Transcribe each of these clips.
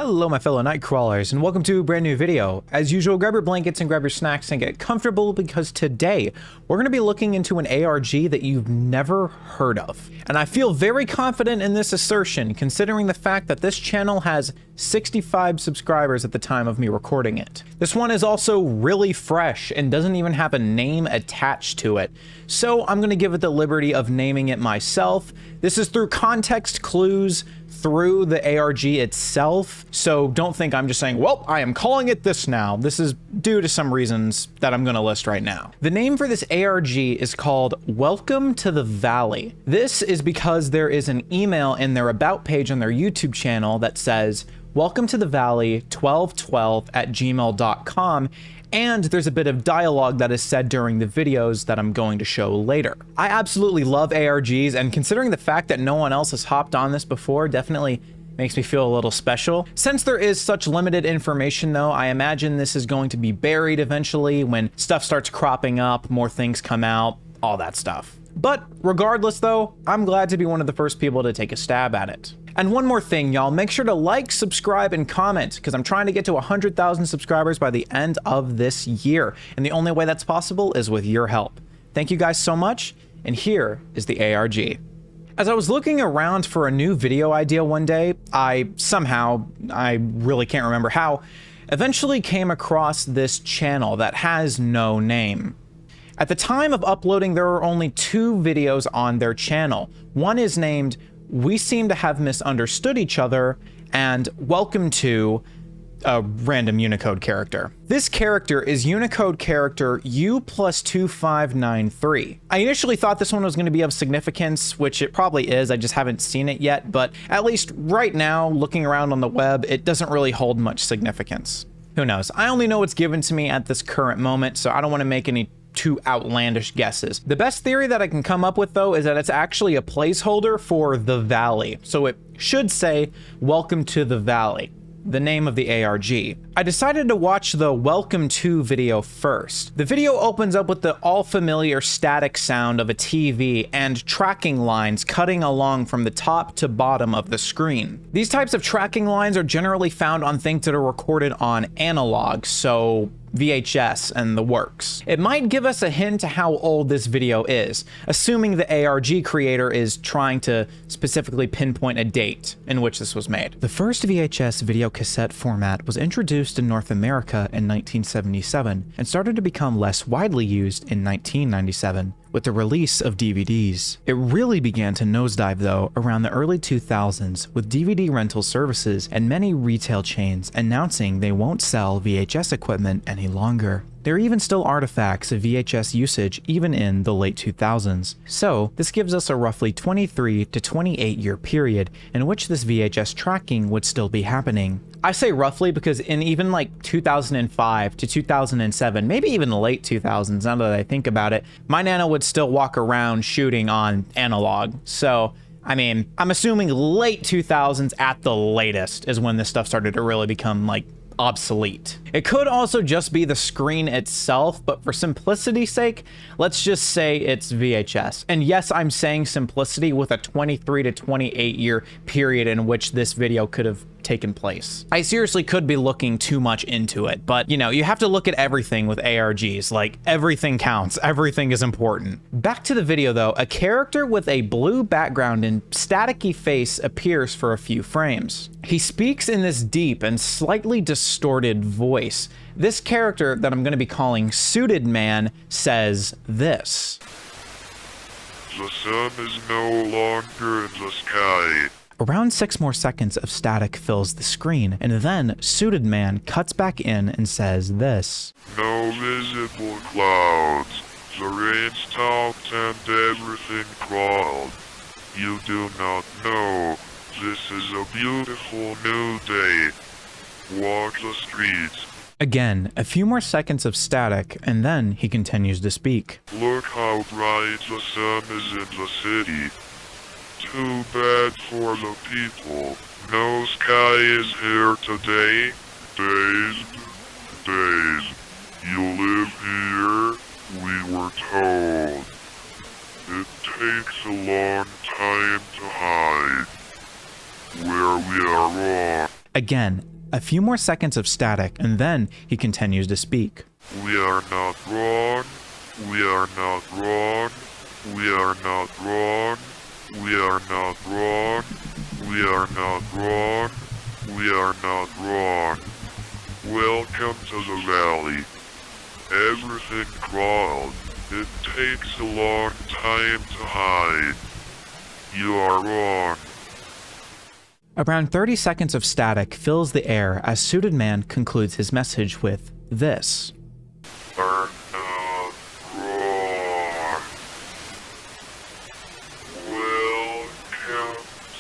Hello my fellow night crawlers and welcome to a brand new video. As usual, grab your blankets and grab your snacks and get comfortable because today we're going to be looking into an ARG that you've never heard of. And I feel very confident in this assertion considering the fact that this channel has 65 subscribers at the time of me recording it. This one is also really fresh and doesn't even have a name attached to it. So I'm going to give it the liberty of naming it myself. This is through context clues through the ARG itself, so don't think I'm just saying, well, I am calling it this now. This is due to some reasons that I'm gonna list right now. The name for this ARG is called Welcome to the Valley. This is because there is an email in their about page on their YouTube channel that says, Welcome to the Valley 1212@gmail.com, and there's a bit of dialogue that is said during the videos that I'm going to show later. I absolutely love ARGs, and considering the fact that no one else has hopped on this before definitely makes me feel a little special. Since there is such limited information though, I imagine this is going to be buried eventually when stuff starts cropping up, more things come out, all that stuff. But regardless though, I'm glad to be one of the first people to take a stab at it. And one more thing, y'all, make sure to like, subscribe, and comment, because I'm trying to get to 100,000 subscribers by the end of this year. And the only way that's possible is with your help. Thank you guys so much, and here is the ARG. As I was looking around for a new video idea one day, I really can't remember how, eventually came across this channel that has no name. At the time of uploading, there were only 2 videos on their channel. One is named We Seem to Have Misunderstood Each Other, and Welcome to a random Unicode character. This character is Unicode character U+2593. I initially thought this one was going to be of significance, which it probably is, I just haven't seen it yet, but at least right now, looking around on the web, it doesn't really hold much significance. Who knows? I only know what's given to me at this current moment, so I don't want to make any too outlandish guesses. The best theory that I can come up with though is that it's actually a placeholder for the Valley. So it should say, Welcome to the Valley, the name of the ARG. I decided to watch the Welcome to video first. The video opens up with the all familiar static sound of a TV and tracking lines cutting along from the top to bottom of the screen. These types of tracking lines are generally found on things that are recorded on analog, so VHS and the works. It might give us a hint to how old this video is, assuming the ARG creator is trying to specifically pinpoint a date in which this was made. The first VHS video cassette format was introduced in North America in 1977 and started to become less widely used in 1997. With the release of DVDs. It really began to nosedive though around the early 2000s with DVD rental services and many retail chains announcing they won't sell VHS equipment any longer. There are even still artifacts of VHS usage even in the late 2000s. So this gives us a roughly 23 to 28 year period in which this VHS tracking would still be happening. I say roughly because in even like 2005 to 2007, maybe even the late 2000s, now that I think about it, my nana would still walk around shooting on analog. So, I mean, I'm assuming late 2000s at the latest is when this stuff started to really become like obsolete. It could also just be the screen itself, but for simplicity's sake, let's just say it's VHS. And yes, I'm saying simplicity with a 23 to 28 year period in which this video could have taken place. I seriously could be looking too much into it, but you know, you have to look at everything with ARGs, like everything counts, everything is important. Back to the video though, a character with a blue background and staticky face appears for a few frames. He speaks in this deep and slightly distorted voice. This character that I'm going to be calling Suited Man says this. The sun is no longer in the sky. Around 6 more seconds of static fills the screen, and then Suited Man cuts back in and says this. No visible clouds. The rain stopped and everything crawled. You do not know. This is a beautiful new day. Walk the streets. Again, a few more seconds of static, and then he continues to speak. Look how bright the sun is in the city. Too bad for the people. No sky is here today. Dazed. You live here, we were told. It takes a long time to hide. Where we are wrong. Again, a few more seconds of static, and then he continues to speak. We are not wrong. We are not wrong. We are not wrong. We are not wrong. We are not wrong. We are not wrong. Welcome to the valley. Everything crawled. It takes a long time to hide. You are wrong. Around 30 seconds of static fills the air as Suited Man concludes his message with this. Are not wrong. Welcome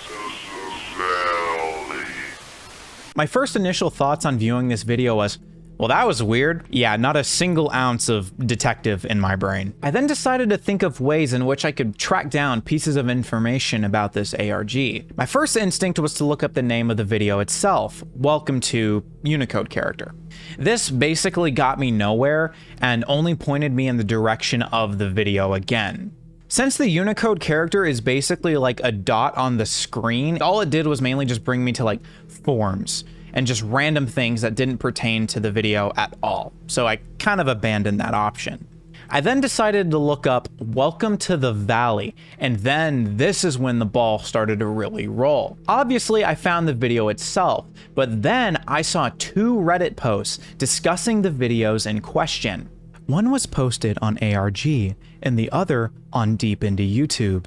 to the valley. My first initial thoughts on viewing this video was, well, that was weird. Yeah, not a single ounce of detective in my brain. I then decided to think of ways in which I could track down pieces of information about this ARG. My first instinct was to look up the name of the video itself, Welcome to Unicode Character. This basically got me nowhere and only pointed me in the direction of the video again. Since the Unicode character is basically like a dot on the screen, all it did was mainly just bring me to like forms and just random things that didn't pertain to the video at all. So I kind of abandoned that option. I then decided to look up Welcome to the Valley, and then this is when the ball started to really roll. Obviously, I found the video itself, but then I saw two Reddit posts discussing the videos in question. One was posted on ARG, and the other on Deep into YouTube.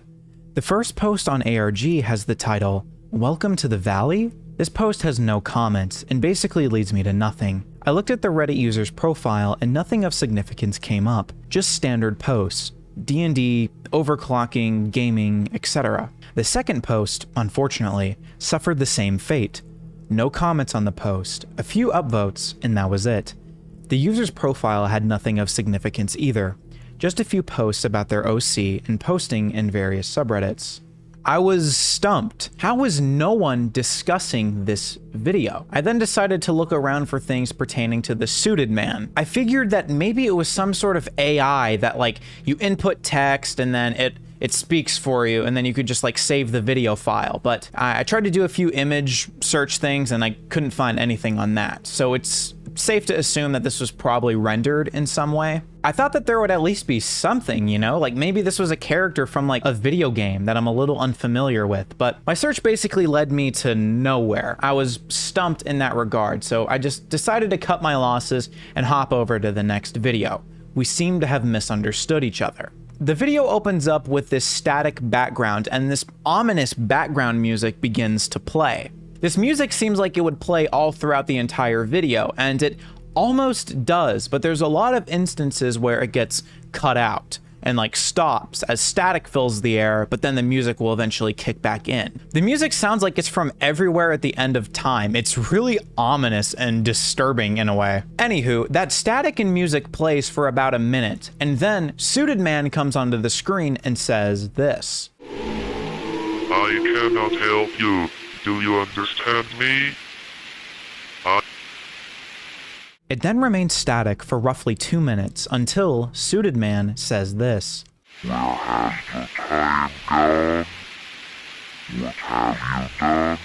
The first post on ARG has the title, Welcome to the Valley? This post has no comments and basically leads me to nothing. I looked at the Reddit user's profile and nothing of significance came up, just standard posts. D&D, overclocking, gaming, etc. The second post, unfortunately, suffered the same fate. No comments on the post, a few upvotes, and that was it. The user's profile had nothing of significance either, just a few posts about their OC and posting in various subreddits. I was stumped. How was no one discussing this video? I then decided to look around for things pertaining to the Suited Man. I figured that maybe it was some sort of AI that like you input text and then it speaks for you and then you could just like save the video file. But I tried to do a few image search things and I couldn't find anything on that. So it's safe to assume that this was probably rendered in some way. I thought that there would at least be something, you know, like maybe this was a character from like a video game that I'm a little unfamiliar with, but my search basically led me to nowhere. I was stumped in that regard, so I just decided to cut my losses and hop over to the next video. We seem to have misunderstood each other. The video opens up with this static background and this ominous background music begins to play. This music seems like it would play all throughout the entire video, and it almost does, but there's a lot of instances where it gets cut out and like stops as static fills the air, but then the music will eventually kick back in. The music sounds like it's from everywhere at the end of time. It's really ominous and disturbing in a way. Anywho, that static and music plays for about a minute, and then Suited Man comes onto the screen and says this. I cannot help you. Do you understand me? It then remains static for roughly 2 minutes until Suited Man says this. Now has the time gone? What have you done?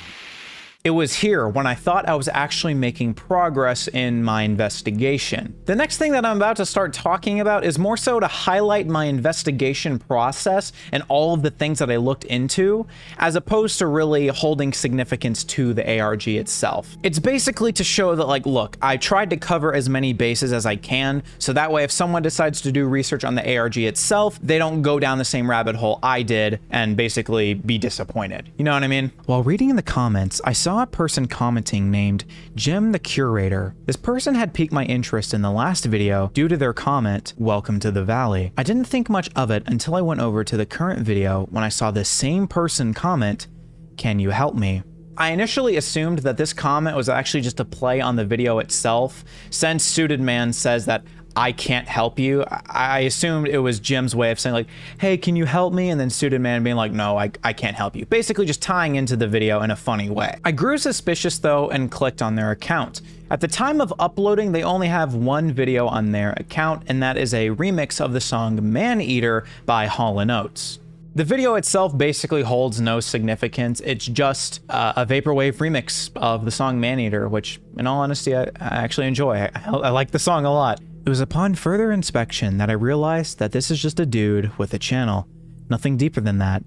It was here when I thought I was actually making progress in my investigation. The next thing that I'm about to start talking about is more so to highlight my investigation process and all of the things that I looked into, as opposed to really holding significance to the ARG itself. It's basically to show that, like, look, I tried to cover as many bases as I can, so that way if someone decides to do research on the ARG itself, they don't go down the same rabbit hole I did and basically be disappointed. You know what I mean? While reading in the comments, I saw a person commenting named Jim the Curator. This person had piqued my interest in the last video due to their comment, Welcome to the Valley. I didn't think much of it until I went over to the current video when I saw this same person comment, Can you help me? I initially assumed that this comment was actually just a play on the video itself, since Suited Man says that I can't help you. I assumed it was Jim's way of saying like, hey, can you help me? And then Suited Man being like, no, I can't help you. Basically just tying into the video in a funny way. I grew suspicious though and clicked on their account. At the time of uploading, they only have one video on their account, and that is a remix of the song Man Eater by Hall & Oates. The video itself basically holds no significance. It's just a vaporwave remix of the song Maneater, which in all honesty, I actually enjoy. I like the song a lot. It was upon further inspection that I realized that this is just a dude with a channel. Nothing deeper than that.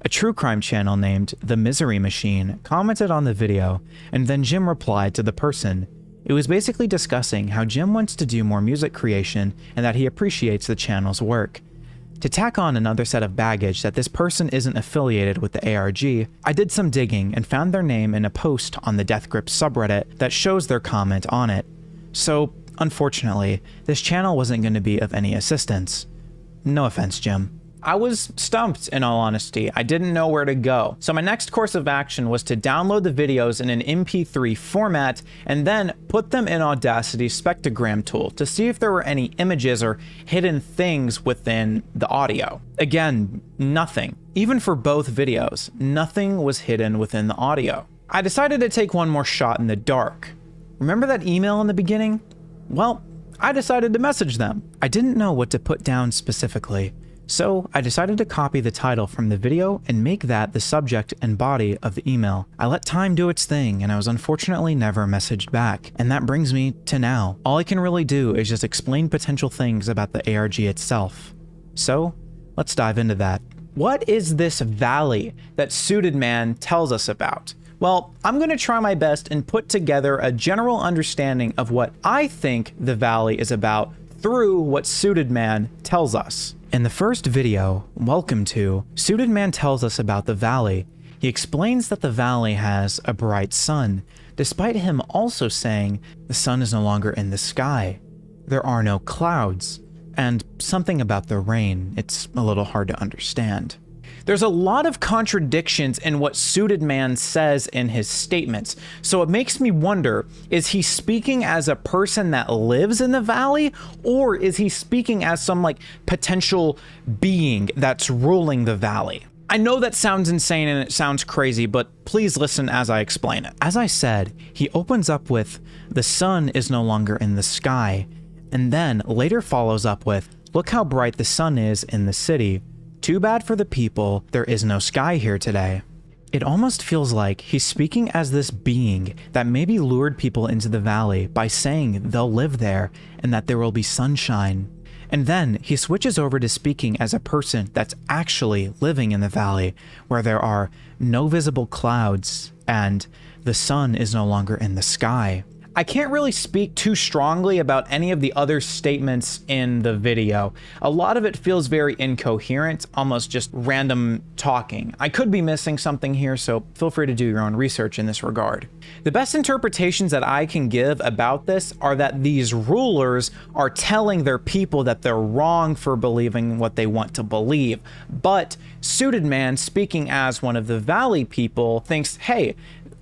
A true crime channel named The Misery Machine commented on the video, and then Jim replied to the person. It was basically discussing how Jim wants to do more music creation and that he appreciates the channel's work. To tack on another set of baggage that this person isn't affiliated with the ARG, I did some digging and found their name in a post on the Death Grip subreddit that shows their comment on it. So, unfortunately, this channel wasn't going to be of any assistance. No offense, Jim. I was stumped, in all honesty. I didn't know where to go. So my next course of action was to download the videos in an MP3 format and then put them in Audacity's Spectogram tool to see if there were any images or hidden things within the audio. Again, nothing. Even for both videos, nothing was hidden within the audio. I decided to take one more shot in the dark. Remember that email in the beginning? Well, I decided to message them. I didn't know what to put down specifically. So I decided to copy the title from the video and make that the subject and body of the email. I let time do its thing and I was unfortunately never messaged back. And that brings me to now. All I can really do is just explain potential things about the ARG itself. So let's dive into that. What is this valley that Suited Man tells us about? Well, I'm going to try my best and put together a general understanding of what I think the valley is about through what Suited Man tells us. In the first video, Welcome to, Suited Man tells us about the valley. He explains that the valley has a bright sun, despite him also saying the sun is no longer in the sky. There are no clouds, and something about the rain, it's a little hard to understand. There's a lot of contradictions in what Suited Man says in his statements, so it makes me wonder, is he speaking as a person that lives in the valley, or is he speaking as some potential being that's ruling the valley? I know that sounds insane and it sounds crazy, but please listen as I explain it. As I said, he opens up with, the sun is no longer in the sky, and then later follows up with, look how bright the sun is in the city. Too bad for the people, there is no sky here today. It almost feels like he's speaking as this being that maybe lured people into the valley by saying they'll live there and that there will be sunshine. And then he switches over to speaking as a person that's actually living in the valley, where there are no visible clouds and the sun is no longer in the sky. I can't really speak too strongly about any of the other statements in the video. A lot of it feels very incoherent, almost just random talking. I could be missing something here, so feel free to do your own research in this regard. The best interpretations that I can give about this are that these rulers are telling their people that they're wrong for believing what they want to believe. But Suited Man, speaking as one of the Valley people, thinks, hey,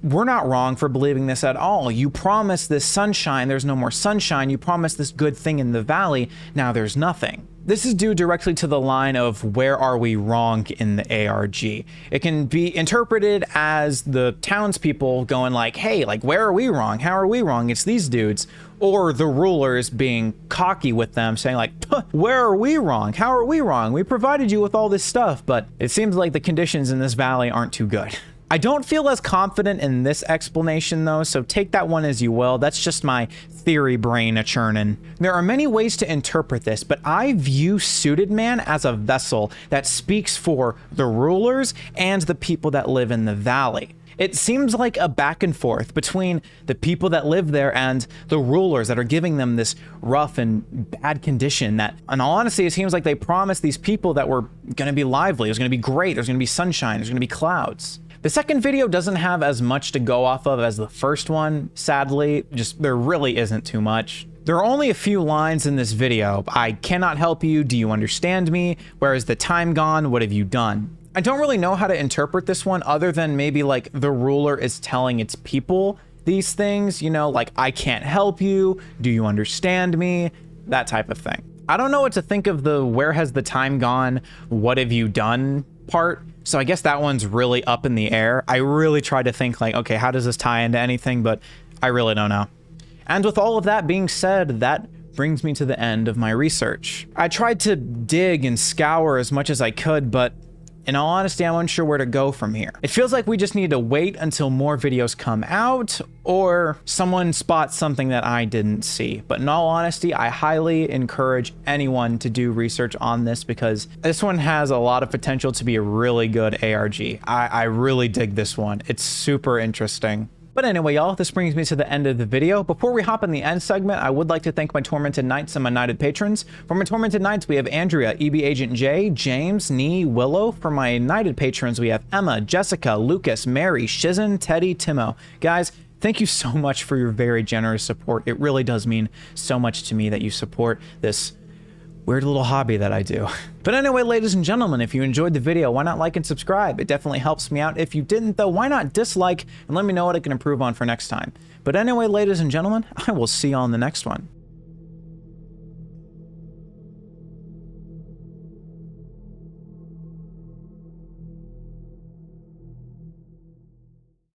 we're not wrong for believing this at all. You promised this sunshine, there's no more sunshine. You promised this good thing in the valley, now there's nothing. This is due directly to the line of where are we wrong in the ARG. It can be interpreted as the townspeople going hey, where are we wrong? How are we wrong? It's these dudes. Or the rulers being cocky with them, saying where are we wrong? How are we wrong? We provided you with all this stuff, but it seems like the conditions in this valley aren't too good. I don't feel as confident in this explanation though, so take that one as you will. That's just my theory brain a-churnin'. There are many ways to interpret this, but I view Suited Man as a vessel that speaks for the rulers and the people that live in the valley. It seems like a back and forth between the people that live there and the rulers that are giving them this rough and bad condition that, in all honesty, it seems like they promised these people that were gonna be lively, it was gonna be great, there's gonna be sunshine, there's gonna be clouds. The second video doesn't have as much to go off of as the first one, sadly. There really isn't too much. There are only a few lines in this video. I cannot help you, do you understand me? Where is the time gone? What have you done? I don't really know how to interpret this one other than maybe the ruler is telling its people these things, I can't help you, do you understand me? That type of thing. I don't know what to think of the where has the time gone, what have you done part. So I guess that one's really up in the air. I really tried to think okay, how does this tie into anything? But I really don't know. And with all of that being said, that brings me to the end of my research. I tried to dig and scour as much as I could, but In all honesty, I'm unsure where to go from here. It feels like we just need to wait until more videos come out or someone spots something that I didn't see. But in all honesty, I highly encourage anyone to do research on this because this one has a lot of potential to be a really good ARG. I really dig this one. It's super interesting. But anyway, y'all, this brings me to the end of the video. Before we hop in the end segment, I would like to thank my Tormented Knights and my Knighted patrons. For my Tormented Knights, we have Andrea, EB Agent J, James, Nee, Willow. For my Knighted patrons, we have Emma, Jessica, Lucas, Mary, Shizen, Teddy, Timo. Guys, thank you so much for your very generous support. It really does mean so much to me that you support this weird little hobby that I do. But anyway, ladies and gentlemen, if you enjoyed the video, why not like and subscribe? It definitely helps me out. If you didn't though, why not dislike and let me know what I can improve on for next time. But anyway, ladies and gentlemen, I will see you on the next one.